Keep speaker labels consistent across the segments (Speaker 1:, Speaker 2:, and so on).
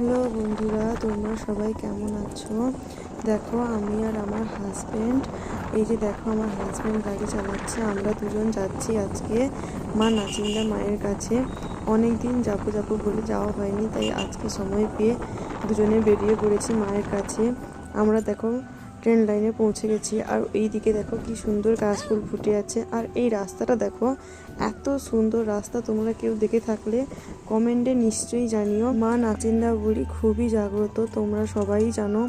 Speaker 1: Hello বন্ধুরা, তোমরা সবাই কেমন আছো? দেখো আমি আর আমার হাজব্যান্ড, এই যে দেখো আমার হাজব্যান্ড গাড়ি চালাচ্ছে। আমরা দুজন যাচ্ছি আজকে মা নাচিন্দা মায়ের কাছে। অনেক দিন যাবো বলে যাওয়া হয়নি, তাই আজকে সময় পেয়ে দুজনে বেরিয়ে পড়েছি মায়ের কাছে। আমরা দেখো ট্রেন লাইনে পৌঁছে গেছি, আর এই দিকে দেখো কি সুন্দর কাশফুল ফুটে আছে। আর এই রাস্তাটা দেখো, এত সুন্দর রাস্তা। তোমরা কেউ দেখে থাকলে কমেন্টে নিশ্চয়ই জানিও। মা নাচিন্দা বুড়ি খুবই জাগ্রত, তোমরা সবাই জানো।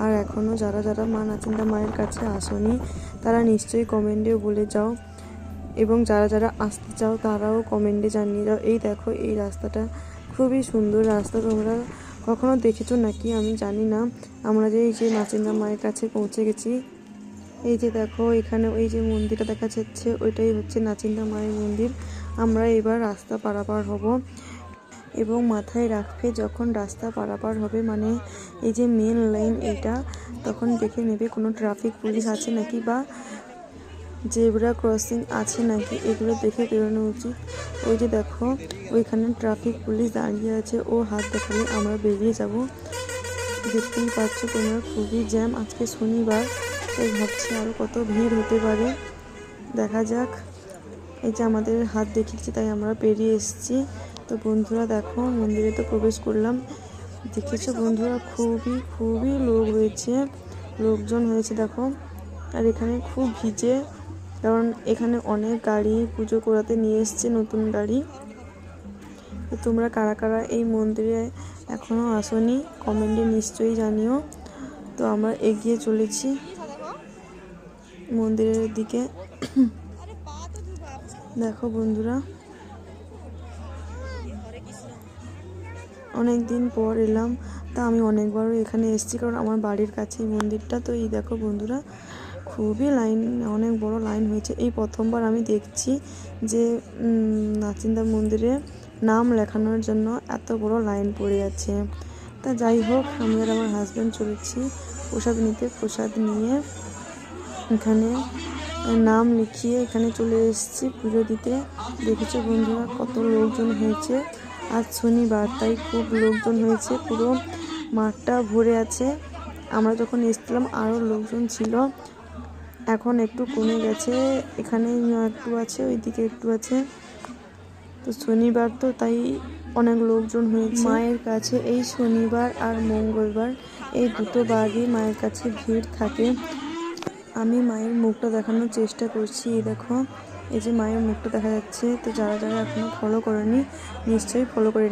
Speaker 1: আর এখনও যারা যারা মা নাচিন্দা মায়ের কাছে আসনি তারা নিশ্চয়ই কমেন্টে বলে যাও, এবং যারা যারা আসতে চাও তারাও কমেন্টে জানিয়ে দাও। এই দেখো এই রাস্তাটা খুবই সুন্দর রাস্তা। তোমরা কখনো দেখেছো নাকি আমি জানি না। আমরা যে এই যে নাচিন্দা মায়ের কাছে পৌঁছে গেছি। এই যে দেখো এখানে ওই যে মন্দিরটা দেখা যাচ্ছে, ওইটাই হচ্ছে নাচিন্দা মায়ের মন্দির। আমরা এবার রাস্তা পারাপার হব, এবং মাথায় রাখবে যখন রাস্তা পারাপার হবে, মানে এই যে মেন লাইন এইটা, তখন দেখে নেবে কোনো ট্রাফিক পুলিশ আছে নাকি বা জেব্রা ক্রসিং আছে নাকি, এগুলো দেখে বেরোনো উচিত। ওই যে দেখো ওইখানে ট্রাফিক পুলিশ দাঁড়িয়ে আছে, ও হাত দেখালে আমরা বেরিয়ে যাব। দেখতেই পাচ্ছ তোমরা খুবই জ্যাম, আজকে শনিবার, তাই ভাবছি আরও কত ভিড় হতে পারে। দেখা যাক। এই যে আমাদের হাত দেখিয়েছি তাই আমরা পেরিয়ে এসেছি। তো বন্ধুরা দেখো মন্দিরে তো প্রবেশ করলাম। দেখেছো বন্ধুরা খুবই লোক হয়েছে, লোকজন হয়েছে দেখো। আর এখানে খুব ভিজে, কারণ এখানে অনেক গাড়ি পুজো করাতে নিয়ে এসছে, নতুন গাড়ি। তো তোমরা কারা কারা এই মন্দিরে এখনও আসোনি কমেন্টে নিশ্চয়ই জানিও। তো আমরা এগিয়ে চলেছি মন্দিরের দিকে। দেখো বন্ধুরা অনেক দিন পর এলাম, তা আমি অনেকবারও এখানে এসেছি, কারণ আমার বাড়ির কাছে এই মন্দিরটা। তো এই দেখো বন্ধুরা খুবই লাইন, অনেক বড় লাইন হয়েছে। এই প্রথমবার আমি দেখছি যে নাচিন্দা মন্দিরে নাম লেখানোর জন্য এত বড় লাইন পড়ে আছে। তা যাই হোক, আমি আর আমার হাজব্যান্ড চলেছি প্রসাদ নিতে। প্রসাদ নিয়ে এখানে নাম লিখিয়ে এখানে চলে এসেছি পুজো দিতে। দেখেছো বন্ধুরা কত লোকজন হয়েছে। আজ শনিবার তাই খুব লোকজন হয়েছে, পুরো মাঠটা ভরে আছে। আমরা যখন এসেছিলাম আরও লোকজন ছিল, এখন একটু কমে গেছে। এখানে একটু আছে, ওইদিকে একটু আছে। তো শনিবার তো তাই অনেক লোকজন হয়েছে মায়ের কাছে। এই শনিবার আর মঙ্গলবার এই দুটো বারই মায়ের কাছে ভিড় থাকে। আমি মায়ের মুখটা দেখানোর চেষ্টা করছি। এই দেখো এই যে মায়ের মুখটা দেখা যাচ্ছে। তো যারা যারা এখনো ফলো করেনি নিশ্চয়ই ফলো করে